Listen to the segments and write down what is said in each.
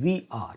VR,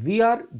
VR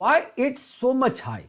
Why it's so much hype?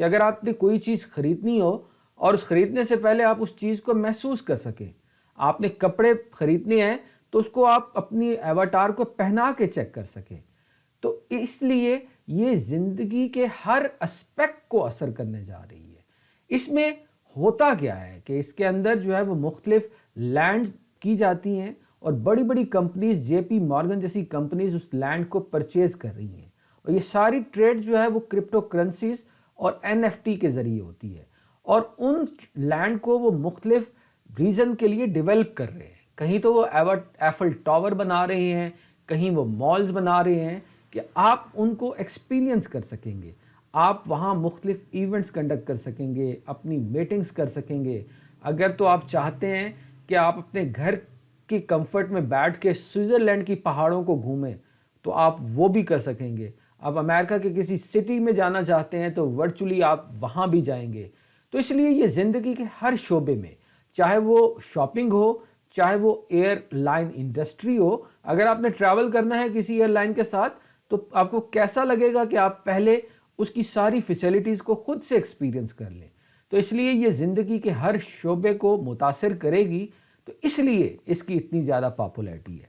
کہ اگر آپ نے کوئی چیز خریدنی ہو اور اس خریدنے سے پہلے آپ اس چیز کو محسوس کر سکیں. آپ نے کپڑے خریدنے ہیں تو اس کو آپ اپنی ایواتار کو پہنا کے چیک کر سکیں. تو اس لیے یہ زندگی کے ہر اسپیکٹ کو اثر کرنے جا رہی ہے. اس میں ہوتا کیا ہے کہ اس کے اندر جو ہے وہ مختلف لینڈ کی جاتی ہیں اور بڑی بڑی کمپنیز جے پی مارگن جیسی کمپنیز اس لینڈ کو پرچیز کر رہی ہیں اور یہ ساری ٹریڈ جو ہے وہ کرپٹو کرنسیز اور این ایف ٹی کے ذریعے ہوتی ہے اور ان لینڈ کو وہ مختلف ریزن کے لیے ڈیولپ کر رہے ہیں. کہیں تو وہ ایفل ٹاور بنا رہے ہیں, کہیں وہ مالز بنا رہے ہیں کہ آپ ان کو ایکسپیرینس کر سکیں گے. آپ وہاں مختلف ایونٹس کنڈکٹ کر سکیں گے, اپنی میٹنگز کر سکیں گے. اگر تو آپ چاہتے ہیں کہ آپ اپنے گھر کی کمفرٹ میں بیٹھ کے سوئٹزرلینڈ کی پہاڑوں کو گھومیں تو آپ وہ بھی کر سکیں گے. آپ امریکہ کے کسی سٹی میں جانا چاہتے ہیں تو ورچولی آپ وہاں بھی جائیں گے. تو اس لیے یہ زندگی کے ہر شعبے میں, چاہے وہ شاپنگ ہو, چاہے وہ ایئر لائن انڈسٹری ہو, اگر آپ نے ٹریول کرنا ہے کسی ایئر لائن کے ساتھ تو آپ کو کیسا لگے گا کہ آپ پہلے اس کی ساری فیسلٹیز کو خود سے ایکسپیرینس کر لیں. تو اس لیے یہ زندگی کے ہر شعبے کو متاثر کرے گی, تو اس لیے اس کی اتنی زیادہ پاپولیرٹی ہے.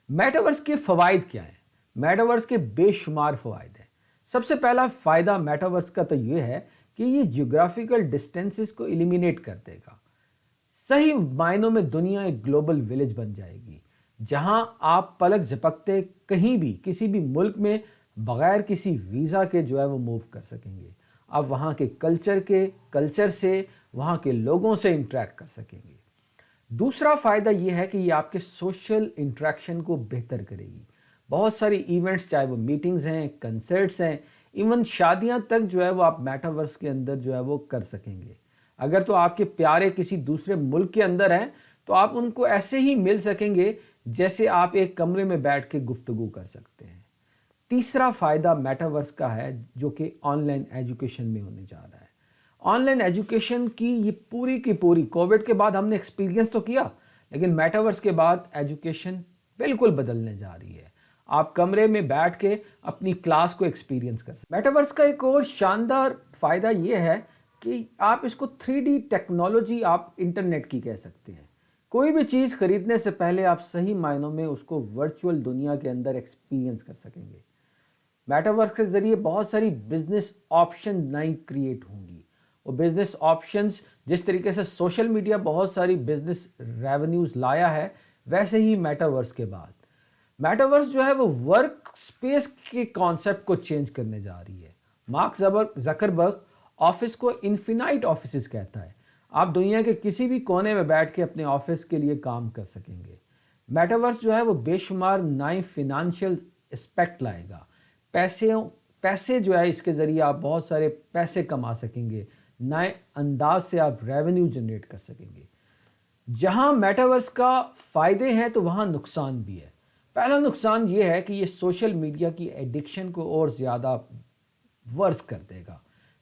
میٹاورس کے فوائد کیا ہیں؟ میٹاورس کے بے شمار فوائد ہیں. سب سے پہلا فائدہ میٹاورس کا تو یہ ہے کہ یہ جیوگرافیکل ڈسٹینسز کو ایلیمینیٹ کر دے گا. صحیح معنوں میں دنیا ایک گلوبل ولیج بن جائے گی جہاں آپ پلک جھپکتے کہیں بھی کسی بھی ملک میں بغیر کسی ویزا کے جو ہے وہ موو کر سکیں گے. آپ وہاں کے کلچر سے, وہاں کے لوگوں سے انٹریکٹ کر سکیں گے. دوسرا فائدہ یہ ہے کہ یہ آپ کے سوشل انٹریکشن کو بہتر کرے گی. بہت ساری ایونٹس, چاہے وہ میٹنگز ہیں, کنسرٹس ہیں, ایون شادیاں تک جو ہے وہ آپ میٹاورس کے اندر جو ہے وہ کر سکیں گے. اگر تو آپ کے پیارے کسی دوسرے ملک کے اندر ہیں تو آپ ان کو ایسے ہی مل سکیں گے جیسے آپ ایک کمرے میں بیٹھ کے گفتگو کر سکتے ہیں. تیسرا فائدہ میٹاورس کا ہے جو کہ آن لائن ایجوکیشن میں ہونے جا رہا ہے. آن لائن ایجوکیشن کی یہ پوری کی پوری کووڈ کے بعد ہم نے ایکسپیرینس تو کیا, لیکن میٹاورس کے بعد ایجوکیشن بالکل بدلنے جا رہی ہے. آپ کمرے میں بیٹھ کے اپنی کلاس کو ایکسپیرینس کر سکتے ہیں. میٹاورس کا ایک اور شاندار فائدہ یہ ہے کہ آپ اس کو 3D ٹیکنالوجی آپ انٹرنیٹ کی کہہ سکتے ہیں. کوئی بھی چیز خریدنے سے پہلے آپ صحیح معنوں میں اس کو ورچوئل دنیا کے اندر ایکسپیرینس کر سکیں گے. میٹاورس کے ذریعے بہت ساری بزنس آپشن نئی کریٹ ہوں گی. وہ بزنس آپشنز جس طریقے سے سوشل میڈیا بہت ساری بزنس ریونیوز لایا ہے, ویسے ہی میٹاورس کے بعد میٹاورس جو ہے وہ ورک سپیس کے کانسیپٹ کو چینج کرنے جا رہی ہے. مارک زکربرگ آفس کو انفینائٹ آفسز کہتا ہے. آپ دنیا کے کسی بھی کونے میں بیٹھ کے اپنے آفس کے لیے کام کر سکیں گے. میٹاورس جو ہے وہ بے شمار نئے فنانشل اسپیکٹ لائے گا. پیسے جو ہے اس کے ذریعے آپ بہت سارے پیسے کما سکیں گے, نئے انداز سے آپ ریونیو جنریٹ کر سکیں گے. جہاں میٹاورس کا فائدے ہیں تو وہاں نقصان بھی ہے. پہلا نقصان یہ ہے کہ یہ سوشل میڈیا کی ایڈکشن کو اور زیادہ ورس کر دے گا.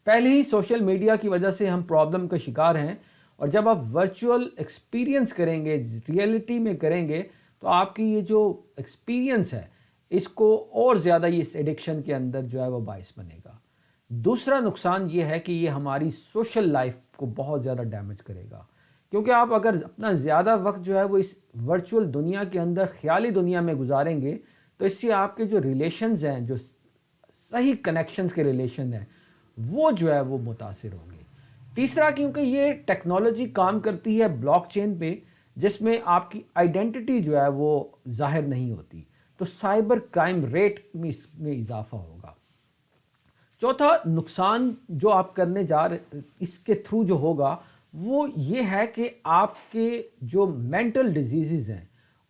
پہلے ہی سوشل میڈیا کی وجہ سے ہم پرابلم کا شکار ہیں, اور جب آپ ورچوئل ایکسپیرینس کریں گے, ریئلٹی میں کریں گے, تو آپ کی یہ جو ایکسپیرینس ہے اس کو اور زیادہ یہ اس ایڈکشن کے اندر جو ہے وہ باعث بنے گا. دوسرا نقصان یہ ہے کہ یہ ہماری سوشل لائف کو بہت زیادہ ڈیمیج کرے گا, کیونکہ آپ اگر اپنا زیادہ وقت جو ہے وہ اس ورچوئل دنیا کے اندر خیالی دنیا میں گزاریں گے تو اس سے آپ کے جو ریلیشنز ہیں, جو صحیح کنیکشنز کے ریلیشن ہیں, وہ جو ہے وہ متاثر ہوں گے. تیسرا, کیونکہ یہ ٹیکنالوجی کام کرتی ہے بلاک چین پہ جس میں آپ کی آئیڈینٹی جو ہے وہ ظاہر نہیں ہوتی, تو سائبر کرائم ریٹ میں اس میں اضافہ ہوگا. چوتھا نقصان جو آپ کرنے جا رہے اس کے تھرو جو ہوگا وہ یہ ہے کہ آپ کے جو مینٹل ڈیزیزز ہیں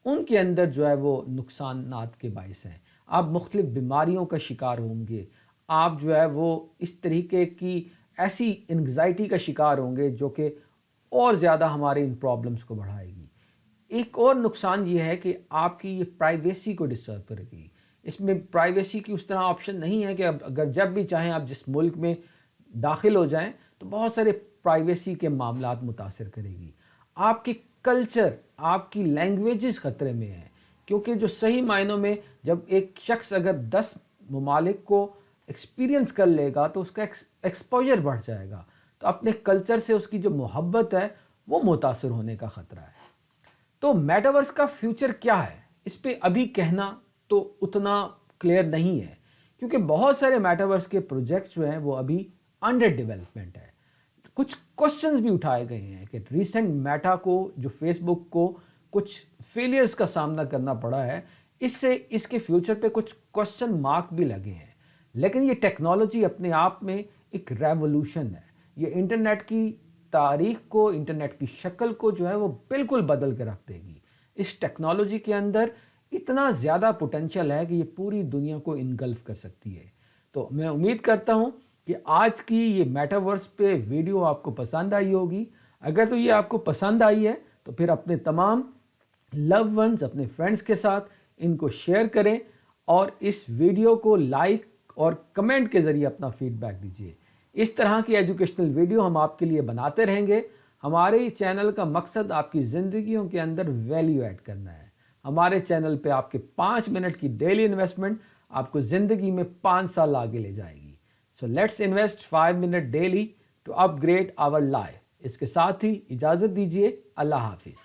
ان کے اندر جو ہے وہ نقصانات کے باعث ہیں. آپ مختلف بیماریوں کا شکار ہوں گے. آپ جو ہے وہ اس طریقے کی ایسی انگزائٹی کا شکار ہوں گے جو کہ اور زیادہ ہمارے ان پرابلمس کو بڑھائے گی. ایک اور نقصان یہ ہے کہ آپ کی یہ پرائیویسی کو ڈسٹرب کرے گی. اس میں پرائیویسی کی اس طرح آپشن نہیں ہے کہ اگر جب بھی چاہیں آپ جس ملک میں داخل ہو جائیں تو بہت سارے پرائیویسی کے معاملات متاثر کرے گی. آپ کے کلچر, آپ کی لینگویجز خطرے میں ہیں, کیونکہ جو صحیح معنوں میں جب ایک شخص اگر 10 ممالک کو ایکسپیرینس کر لے گا تو اس کا ایکسپوجر بڑھ جائے گا، تو اپنے کلچر سے اس کی جو محبت ہے وہ متاثر ہونے کا خطرہ ہے۔ تو میٹاورس کا فیوچر کیا ہے، اس پہ ابھی کہنا تو اتنا کلیئر نہیں ہے، کیونکہ بہت سارے میٹاورس کے پروجیکٹس جو ہیں وہ ابھی انڈر ڈیولپمنٹ ہے۔ کچھ کوشچنز بھی اٹھائے گئے ہیں کہ ریسنٹ میٹا کو، جو فیس بک کو کچھ فیلئرز کا سامنا کرنا پڑا ہے، اس سے اس کے فیوچر پہ کچھ کوشچن مارک بھی لگے ہیں۔ لیکن یہ ٹیکنالوجی اپنے آپ میں ایک ریولوشن ہے، یہ انٹرنیٹ کی تاریخ کو، انٹرنیٹ کی شکل کو جو ہے وہ بالکل بدل کے رکھ دے گی۔ اس ٹیکنالوجی کے اندر اتنا زیادہ پوٹینشیل ہے کہ یہ پوری دنیا کو انگلف کر سکتی ہے۔ تو میں امید کرتا ہوں کہ آج کی یہ میٹاورس پہ ویڈیو آپ کو پسند آئی ہوگی۔ اگر تو یہ آپ کو پسند آئی ہے تو پھر اپنے تمام لو ونز، اپنے فرینڈز کے ساتھ ان کو شیئر کریں، اور اس ویڈیو کو لائک اور کمنٹ کے ذریعے اپنا فیڈ بیک دیجیے۔ اس طرح کی ایجوکیشنل ویڈیو ہم آپ کے لیے بناتے رہیں گے۔ ہمارے چینل کا مقصد آپ کی زندگیوں کے اندر ویلیو ایڈ کرنا ہے۔ ہمارے چینل پہ آپ کے 5 منٹ کی ڈیلی انویسٹمنٹ آپ کو زندگی میں 5 سال آگے لے جائے گی۔ So let's invest 5 minute daily to upgrade our life. اس کے ساتھ ہی اجازت دیجیے، اللہ حافظ۔